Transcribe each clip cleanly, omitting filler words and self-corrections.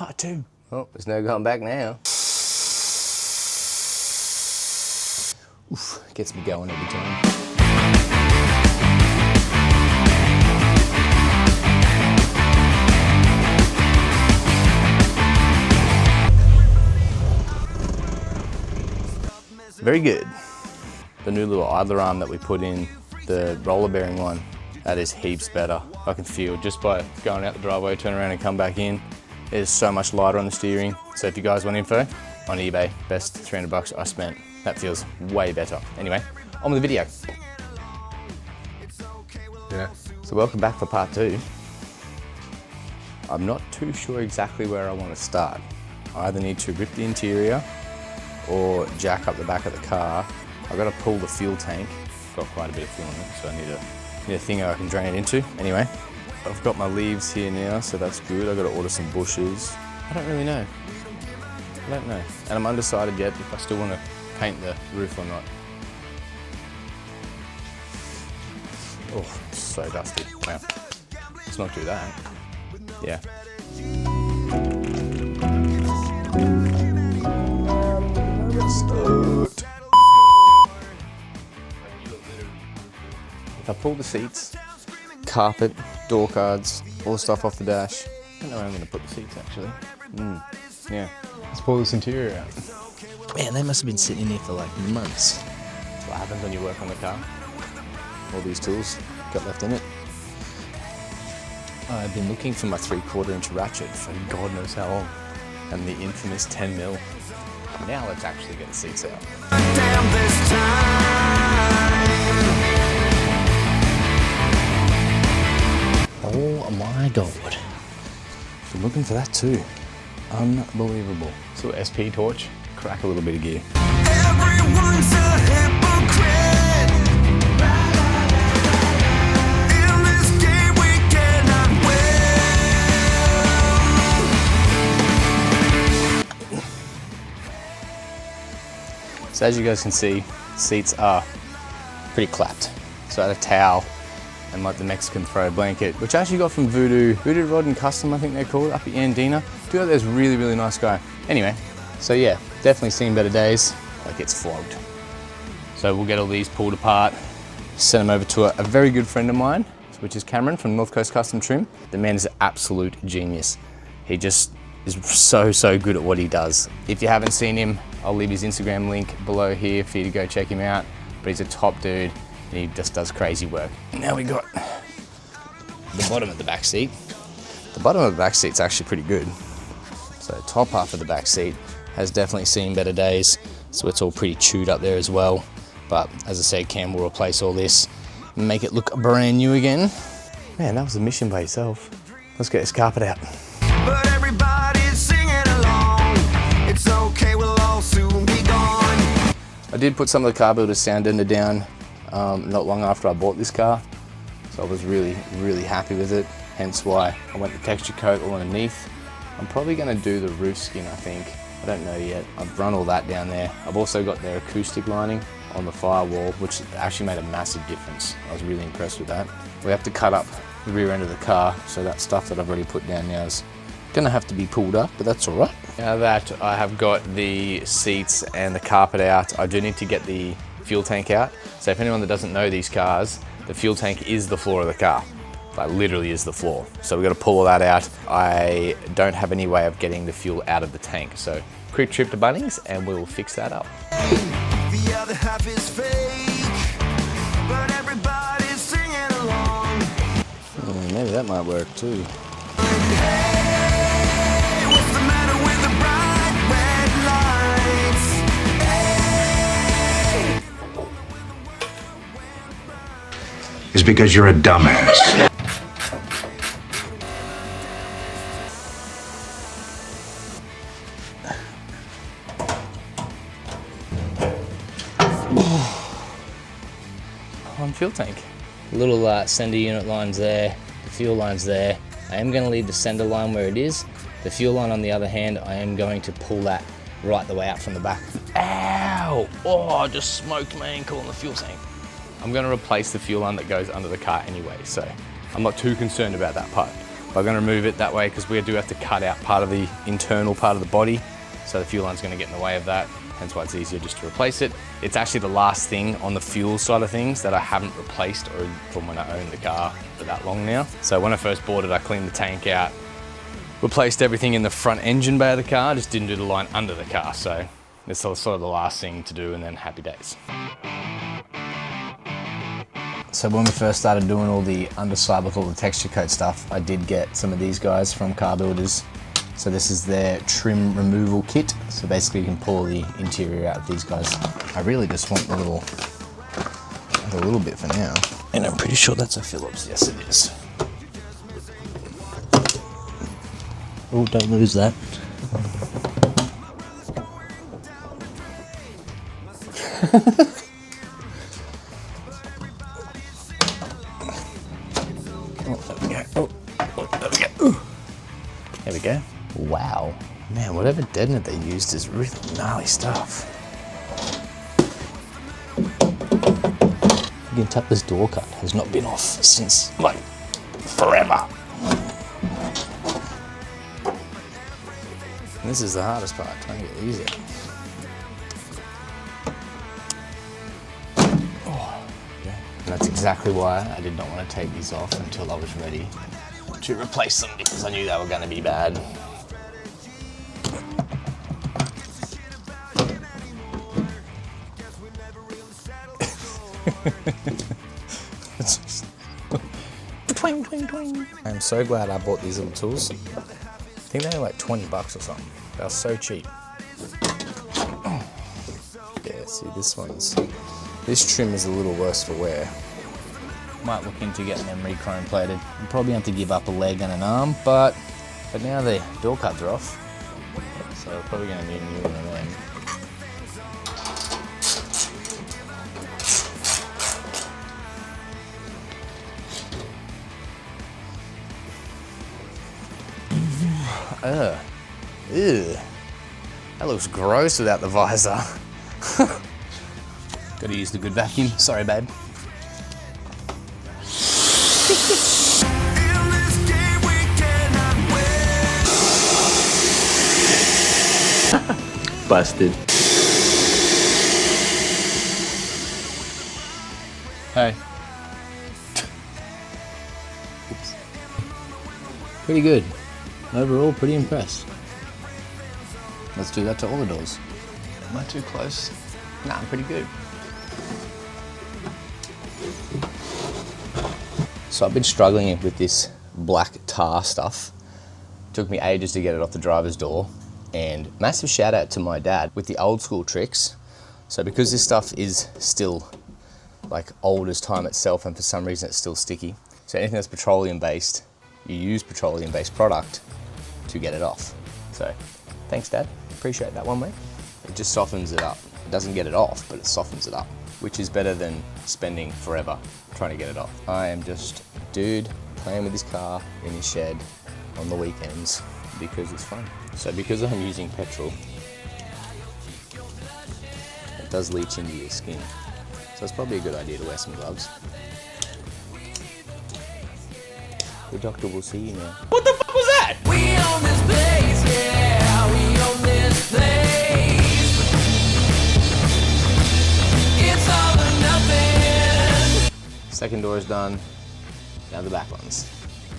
part 2. Oh, there's no going back now. Oof, gets me going every time. Very good. The new little idler arm that we put in, the roller bearing one, that is heaps better. I can feel just by going out the driveway, turn around and come back in. It is so much lighter on the steering. So if you guys want info, on eBay, best 300 bucks I spent. That feels way better. Anyway, on with the video. Yeah. So welcome back for part 2. I'm not too sure exactly where I want to start. I either need to rip the interior or jack up the back of the car. I've got to pull the fuel tank. Got quite a bit of fuel in it, so I need a thing I can drain it into. Anyway, I've got my leaves here now, so that's good. I've got to order some bushes. I don't really know. I don't know. And I'm undecided yet if I still want to paint the roof or not. Oh, it's so dusty. Wow. Let's not do that. Yeah. Stoked. If I pull the seats, carpet, door cards, all the stuff off the dash, I don't know where I'm going to put the seats actually. Yeah. Let's pull this interior out. Man, they must have been sitting in here for like months. That's what happens when you work on the car. All these tools got left in it. I've been looking for my 3/4 inch ratchet for God knows how long. And the infamous 10mm. Now let's actually get the seats out. Oh my God. Been looking for that too. Unbelievable. So SP torch, crack a little bit of gear. Everyone's a hypocrite. In this game we cannot win. So as you guys can see, seats are pretty clapped. So I had a towel and like the Mexican throw blanket, which I actually got from Voodoo Rod and Custom, I think they're called, up at Andina. Dude, there's really, really nice guy. Anyway, so yeah, definitely seen better days. Like it's flogged. So we'll get all these pulled apart, send them over to a very good friend of mine, which is Cameron from North Coast Custom Trim. The man is an absolute genius. He just is so good at what he does. If you haven't seen him, I'll leave his Instagram link below here for you to go check him out. But he's a top dude and he just does crazy work. Now we got the bottom of the back seat. The bottom of the back seat's actually pretty good. So top half of the back seat has definitely seen better days. So it's all pretty chewed up there as well. But as I said, Cam will replace all this and make it look brand new again. Man, that was a mission by yourself. Let's get this carpet out. But everybody's singing along. It's okay, we'll all soon be gone. I did put some of the car builder's sound ender down not long after I bought this car. So I was really happy with it. Hence why I went the texture coat all underneath. I'm probably gonna do the roof skin, I think. I don't know yet. I've run all that down there. I've also got their acoustic lining on the firewall, which actually made a massive difference. I was really impressed with that. We have to cut up the rear end of the car, so that stuff that I've already put down now is gonna have to be pulled up, but that's all right. Now that I have got the seats and the carpet out, I do need to get the fuel tank out. So if anyone that doesn't know these cars, the fuel tank is the floor of the car. Like literally is the floor. So we've got to pull all that out. I don't have any way of getting the fuel out of the tank. So quick trip to Bunnings and we'll fix that up. The other half is fake, but everybody's singing along. Maybe that might work too. Hey, what's the matter with the bright red lights? Is because you're a dumbass. On fuel tank. Little sender unit lines there, the fuel lines there. I am going to leave the sender line where it is. The fuel line on the other hand, I am going to pull that right the way out from the back. Ow! Oh, I just smoked my ankle on the fuel tank. I'm going to replace the fuel line that goes under the car anyway, so I'm not too concerned about that part. But I'm going to remove it that way because we do have to cut out part of the internal part of the body. So the fuel line's going to get in the way of that. Hence why it's easier just to replace it. It's actually the last thing on the fuel side of things that I haven't replaced or from when I owned the car for that long now. So when I first bought it, I cleaned the tank out, replaced everything in the front engine bay of the car, just didn't do the line under the car. So it's sort of the last thing to do, and then happy days. So when we first started doing all the underside with all the texture coat stuff, I did get some of these guys from Car Builders. So this is their trim removal kit. So basically you can pull the interior out of these guys. I really just want a little bit for now. And I'm pretty sure that's a Phillips. Yes, it is. Oh, don't lose that. There we go. Wow. Man, whatever deadener they used is really gnarly stuff. You can tap this door cut. Has not been off since, like, forever. And this is the hardest part, trying to get these out. Oh, yeah. And that's exactly why I did not want to take these off until I was ready to replace them, because I knew they were going to be bad. Twing, twing, twing. I'm so glad I bought these little tools. I think they were like 20 bucks or something. They were so cheap. Yeah, see this trim is a little worse for wear. Might look into getting them re-chrome plated. I'll probably have to give up a leg and an arm, but now the door cuts are off. So we're probably going to need a new one of them. Ew. That looks gross without the visor. Gotta use the good vacuum. Sorry, babe. Busted. Hey. Oops. Pretty good. Overall, pretty impressed. Let's do that to all the doors. Am I too close? Nah, I'm pretty good. So I've been struggling with this black tar stuff. Took me ages to get it off the driver's door. And massive shout out to my dad with the old school tricks. So because this stuff is still like old as time itself, and for some reason it's still sticky. So anything that's petroleum based, you use petroleum based product to get it off. So thanks, Dad. Appreciate that one, mate. It just softens it up. It doesn't get it off, but it softens it up, which is better than spending forever trying to get it off. I am just a dude playing with his car in his shed on the weekends because it's fun. So because I'm using petrol, it does leach into your skin. So it's probably a good idea to wear some gloves. The doctor will see you now. What the fuck was that? We own this place, yeah, we own this place. It's all or nothing. Second door is done. Now the back ones.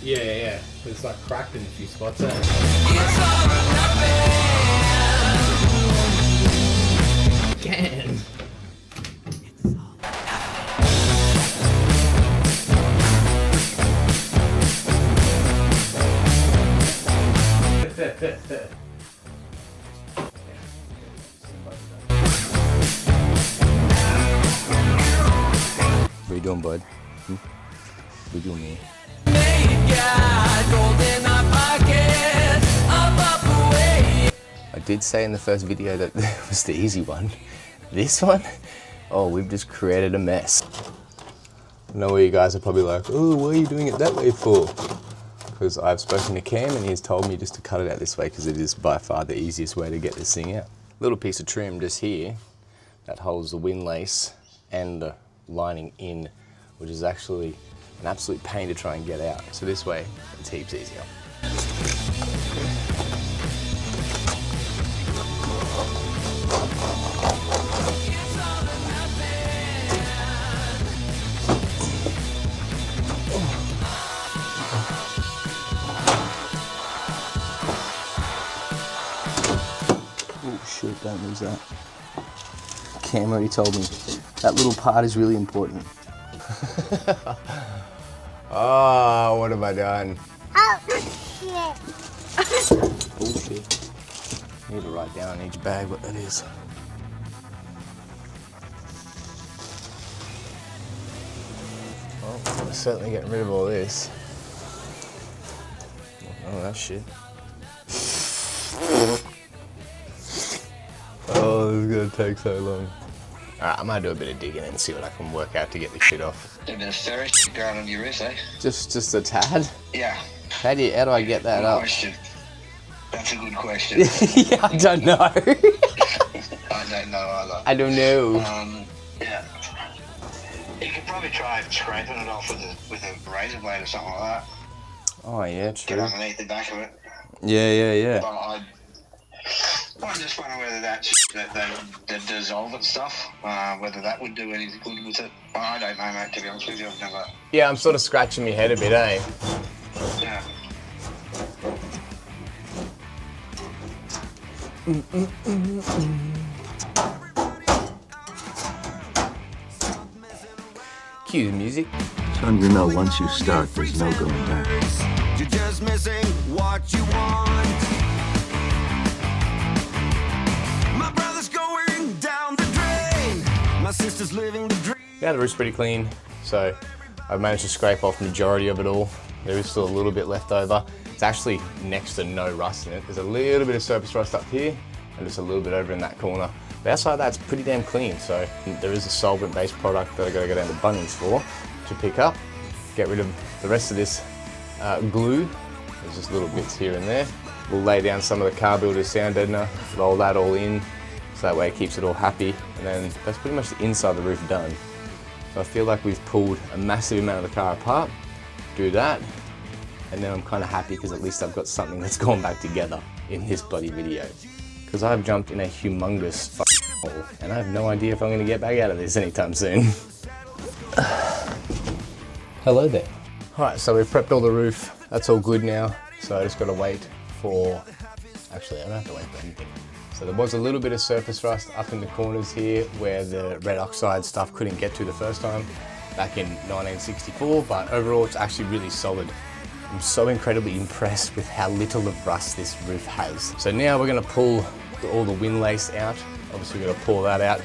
Yeah. But it's like cracked in a few spots there. It's all or nothing. Again. What are you doing, bud? What are you doing, man? I did say in the first video that it was the easy one. This one, oh, we've just created a mess. I know you guys are probably like, oh, why are you doing it that way for? Because I've spoken to Cam and he's told me just to cut it out this way because it is by far the easiest way to get this thing out. Little piece of trim just here that holds the windlace and the lining in, which is actually an absolute pain to try and get out. So this way, it's heaps easier. Oh shit, don't lose that. Cam already told me that little part is really important. Oh, what have I done? Bullshit. I need to write down in each bag what that is. Well, we're certainly getting rid of all this. Oh, that shit. Oh, this is gonna take so long. Alright, I might do a bit of digging and see what I can work out to get this shit off. A bit of ferret going on your wrist, eh? Just a tad? Yeah. How do I get that Good up? question. That's a good question. Yeah, I don't know. I don't know either. I don't know. Yeah. You could probably try scraping it off with a razor blade or something like that. Oh yeah, Get true. underneath the back of it. Yeah. But I just wonder whether that the dissolvent stuff, whether that would do anything good with it. I don't know, mate, to be honest with you. I've never... Yeah, I'm sort of scratching my head a bit, eh? Yeah. Cue the music. Son, you know once you start, there's no going back. You're just missing what you want. My brother's going down the drain. My sister's living the dream. Yeah, the roof's pretty clean, so I've managed to scrape off the majority of it all. There is still a little bit left over. It's actually next to no rust in it. There's a little bit of surface rust up here, and just a little bit over in that corner. But outside of that, it's pretty damn clean, so there is a solvent-based product that I gotta go down to Bunnings for to pick up. Get rid of the rest of this glue. There's just little bits here and there. We'll lay down some of the car builder's sound deadener, roll that all in, so that way it keeps it all happy, and then that's pretty much the inside of the roof done. So I feel like we've pulled a massive amount of the car apart, do that, and then I'm kind of happy because at least I've got something that's gone back together in this bloody video. Because I've jumped in a humongous hole, and I have no idea if I'm going to get back out of this anytime soon. Hello there. Alright, so we've prepped all the roof, that's all good now, so I just got to wait for... Actually, I don't have to wait for anything. So there was a little bit of surface rust up in the corners here where the red oxide stuff couldn't get to the first time back in 1964, but overall it's actually really solid. I'm so incredibly impressed with how little of rust this roof has. So now we're going to pull all the windlace out. Obviously we're going to pull that out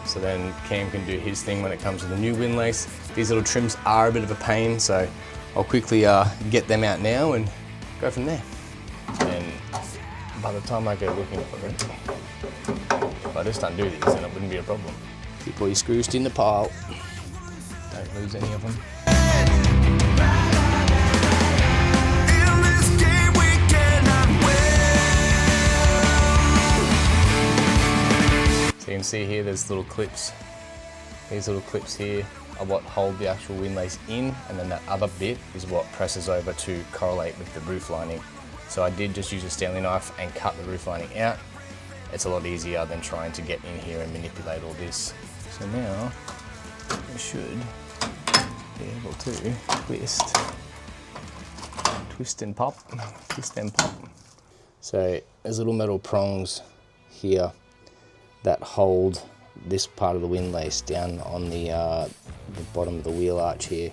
so then Cam can do his thing when it comes to the new windlace. These little trims are a bit of a pain, so I'll quickly get them out now and go from there. And by the time I go looking for it, if I just undo these, then it wouldn't be a problem. Keep all your screws in the pile. Don't lose any of them. In this game we cannot win. So you can see here there's little clips. These little clips here are what hold the actual windlace in, and then that other bit is what presses over to correlate with the roof lining. So I did just use a Stanley knife and cut the roof lining out. It's a lot easier than trying to get in here and manipulate all this. So now I should be able to twist and pop. So there's little metal prongs here that hold this part of the windlace down on the bottom of the wheel arch here.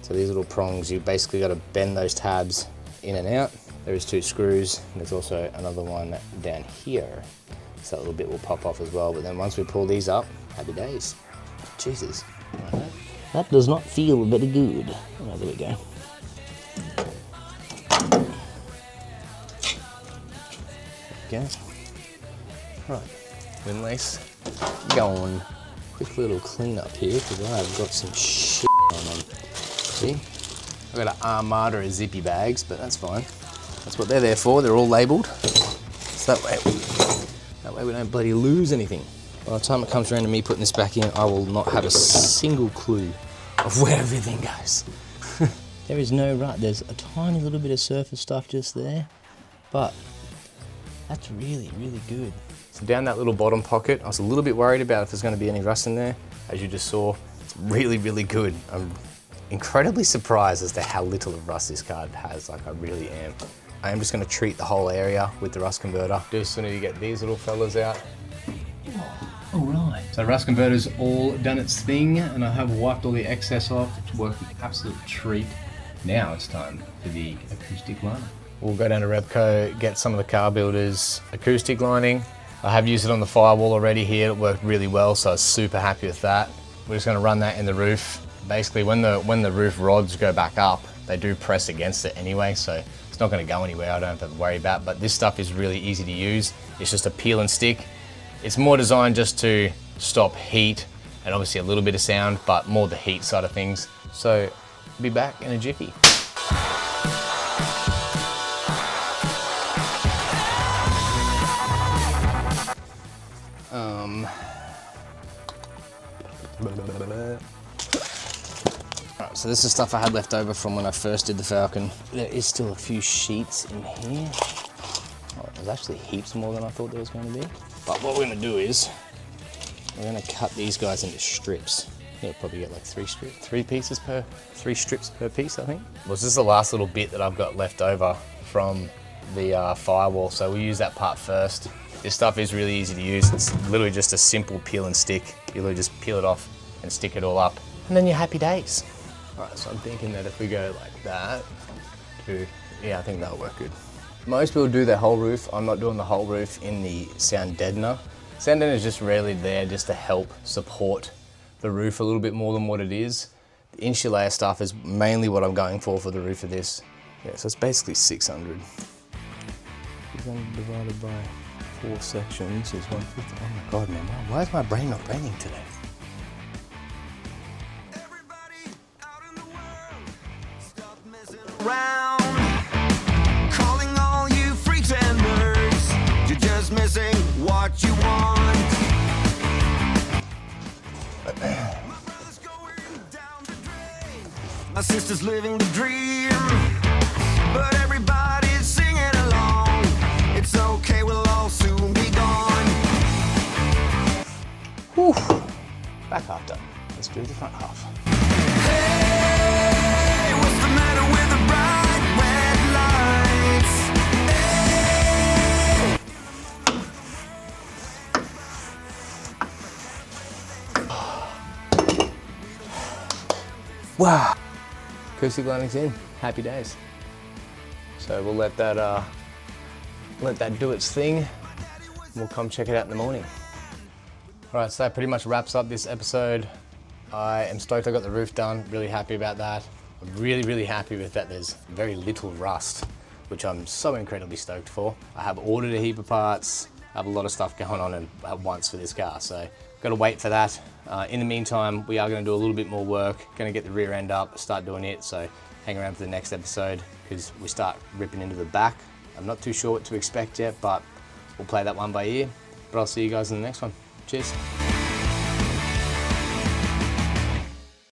So these little prongs, you basically got to bend those tabs in and out. There's 2 screws, and there's also another one down here. So that little bit will pop off as well, but then once we pull these up, happy days. Jesus. That does not feel very good. Oh, there we go. Okay. Right, windlace going. Quick little clean up here because I've got some shit on them. See? I've got an armada of zippy bags, but that's fine. That's what they're there for. They're all labelled. So that way we don't bloody lose anything. By the time it comes around to me putting this back in, I will not have a single clue of where everything goes. There is no rut. There's a tiny little bit of surface stuff just there, but that's really, really good. So down that little bottom pocket, I was a little bit worried about if there's going to be any rust in there. As you just saw, it's really, really good. I'm incredibly surprised as to how little of rust this card has, like I really am. I am just going to treat the whole area with the rust converter. Do as soon as you get these little fellas out. All right. So rust converter's all done its thing, and I have wiped all the excess off. It's worked an absolute treat. Now it's time for the acoustic liner. We'll go down to Repco, get some of the car builders acoustic lining. I have used it on the firewall already here. It worked really well, so I was super happy with that. We're just going to run that in the roof. Basically, when the roof rods go back up, they do press against it anyway, so it's not going to go anywhere. I don't have to worry about. But this stuff is really easy to use. It's just a peel and stick. It's more designed just to stop heat and obviously a little bit of sound, but more the heat side of things. So, be back in a jiffy. Alright, so this is stuff I had left over from when I first did the Falcon. There is still a few sheets in here. Oh, there's actually heaps more than I thought there was going to be. But what we're going to do is, we're going to cut these guys into strips. You'll probably get like three strips per piece, I think. Well, this is the last little bit that I've got left over from the firewall, so we'll use that part first. This stuff is really easy to use. It's literally just a simple peel and stick. You literally just peel it off and stick it all up, and then you're happy days. All right, so I'm thinking that if we go like that, yeah, I think that'll work good. Most people do their whole roof. I'm not doing the whole roof in the sound deadener. Sound deadener is just really there just to help support the roof a little bit more than what it is. The insulator stuff is mainly what I'm going for the roof of this. Yeah, so it's basically 600. 600 divided by 4 sections is 150. Oh my God, man, why is my brain not braining today? Around, calling all you freaks and nerds. You're just missing what you want. My brother's going down the drain. My sister's living the dream. But everybody's singing along. It's okay, we'll all soon be gone. Whew. Back half done. Let's do the front half. Hey, what's the matter with the bright red lights? Wow. Acoustic lining's in. Happy days. So we'll let that do its thing. We'll come check it out in the morning. All right, so that pretty much wraps up this episode. I am stoked I got the roof done. Really happy about that. I'm really, really happy with that. There's very little rust, which I'm so incredibly stoked for. I have ordered a heap of parts. I have a lot of stuff going on at once for this car, so got to wait for that. In the meantime, we are going to do a little bit more work. Going to get the rear end up, start doing it, so hang around for the next episode because we start ripping into the back. I'm not too sure what to expect yet, but we'll play that one by ear. But I'll see you guys in the next one. Cheers.